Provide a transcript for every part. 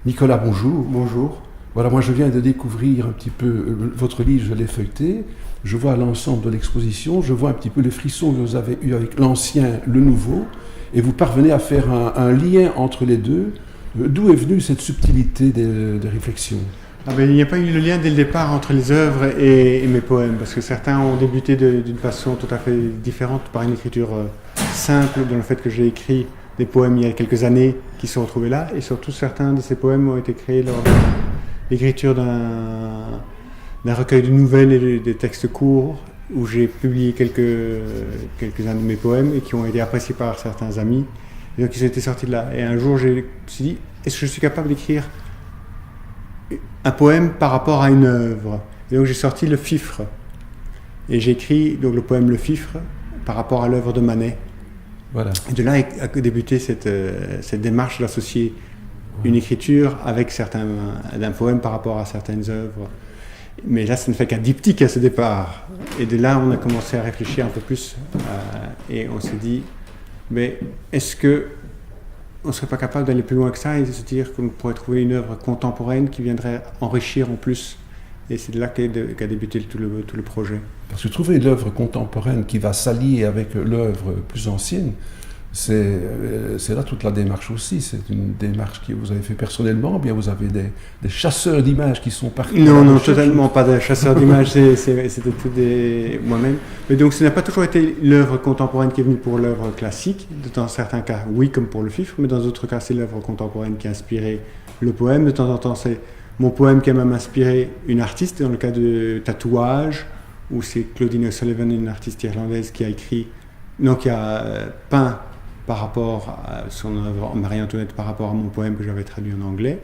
Nicolas, bonjour. Bonjour. Voilà, moi je viens de découvrir un petit peu votre livre, je l'ai feuilleté, je vois l'ensemble de l'exposition, je vois un petit peu les frissons que vous avez eus avec l'ancien, le nouveau, et vous parvenez à faire un lien entre les deux. D'où est venue cette subtilité des réflexions? Il n'y a pas eu le lien dès le départ entre les œuvres et mes poèmes, parce que certains ont débuté d'une façon tout à fait différente, par une écriture simple, dans le fait que j'ai écrit des poèmes il y a quelques années qui se sont retrouvés là, et surtout certains de ces poèmes ont été créés lors de l'écriture d'un recueil de nouvelles et des textes courts, où j'ai publié quelques-uns de mes poèmes et qui ont été appréciés par certains amis, et donc ils ont été sortis de là. Et un jour, je me suis dit, est-ce que je suis capable d'écrire un poème par rapport à une œuvre? Et donc j'ai sorti Le Fifre, et j'ai écrit donc le poème Le Fifre par rapport à l'œuvre de Manet. Voilà. Et de là a débuté cette démarche d'associer une écriture avec d'un poème par rapport à certaines œuvres. Mais là, ça ne fait qu'un diptyque à ce départ. Et de là, on a commencé à réfléchir un peu plus, et on s'est dit, mais est-ce que on ne serait pas capable d'aller plus loin que ça et de se dire qu'on pourrait trouver une œuvre contemporaine qui viendrait enrichir en plus? Et c'est de là qu'a débuté tout le projet. Parce que trouver l'œuvre contemporaine qui va s'allier avec l'œuvre plus ancienne, c'est là toute la démarche aussi. C'est une démarche que vous avez fait personnellement, bien vous avez des chasseurs d'images qui sont partis. Non, totalement pas de chasseurs d'images, c'était tout moi-même. Mais donc ce n'a pas toujours été l'œuvre contemporaine qui est venue pour l'œuvre classique. Dans certains cas, oui, comme pour Le Fifre, mais dans d'autres cas, c'est l'œuvre contemporaine qui a inspiré le poème. De temps en temps, c'est mon poème qui a même inspiré une artiste, dans le cas de Tatouage, où c'est Claudine O'Sullivan, une artiste irlandaise, qui a peint par rapport à son œuvre Marie-Antoinette, par rapport à mon poème que j'avais traduit en anglais.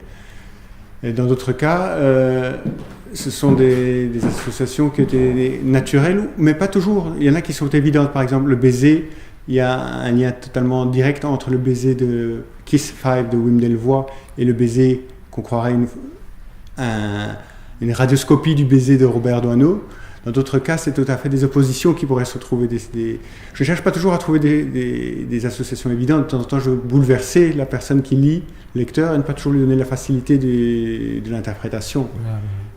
Et dans d'autres cas, ce sont des associations qui étaient naturelles, mais pas toujours. Il y en a qui sont évidentes. Par exemple, le baiser, il y a un lien totalement direct entre le baiser de Kiss 5 de Wim Delvoye et le baiser qu'on croirait une radioscopie du baiser de Robert Doisneau. Dans d'autres cas, c'est tout à fait des oppositions qui pourraient se retrouver. Je ne cherche pas toujours à trouver des associations évidentes. De temps en temps, je veux bouleverser la personne qui lit, le lecteur, et ne pas toujours lui donner la facilité de l'interprétation.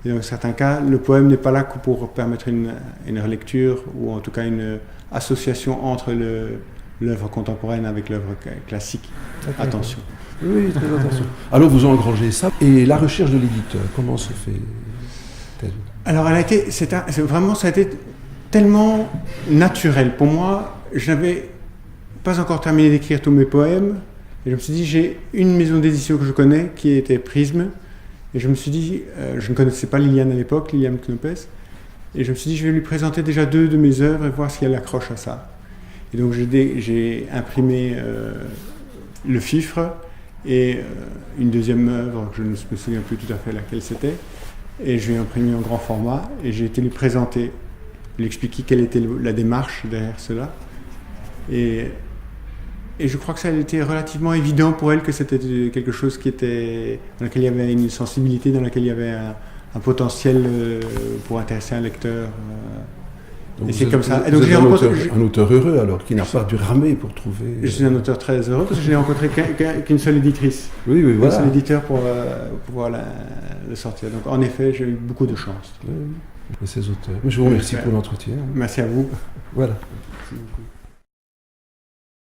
Et dans certains cas, le poème n'est pas là que pour permettre une relecture, ou en tout cas une association entre l'œuvre contemporaine avec l'œuvre classique. Attention. Oui, très attention. Alors vous engrangez ça. Et la recherche de l'éditeur, comment se fait? Alors ça a été tellement naturel. Pour moi, je n'avais pas encore terminé d'écrire tous mes poèmes. Et je me suis dit, j'ai une maison d'édition que je connais, qui était Prisme. Et je me suis dit, je ne connaissais pas Liliane à l'époque, Liliane Knopes. Et je me suis dit, je vais lui présenter déjà 2 de mes œuvres et voir si elle accroche à ça. Et donc j'ai imprimé Le Fifre et une deuxième œuvre, je ne me souviens plus tout à fait laquelle c'était. Et je l'ai imprimé en grand format et j'ai été lui présenter, lui expliquer quelle était la démarche derrière cela. Et je crois que ça a été relativement évident pour elle que c'était quelque chose dans lequel il y avait une sensibilité, dans laquelle il y avait un potentiel pour intéresser un lecteur. Donc et c'est comme ça. Et donc j'ai rencontré un auteur heureux alors, qui n'a pas dû ramer pour trouver. Je suis un auteur très heureux parce que je n'ai rencontré qu'une seule éditrice. Oui, voilà. Un seul éditeur pour pouvoir le sortir. Donc en effet, j'ai eu beaucoup de chance. Oui. Et ces auteurs. Je vous remercie pour l'entretien. Merci à vous. Voilà. Merci beaucoup.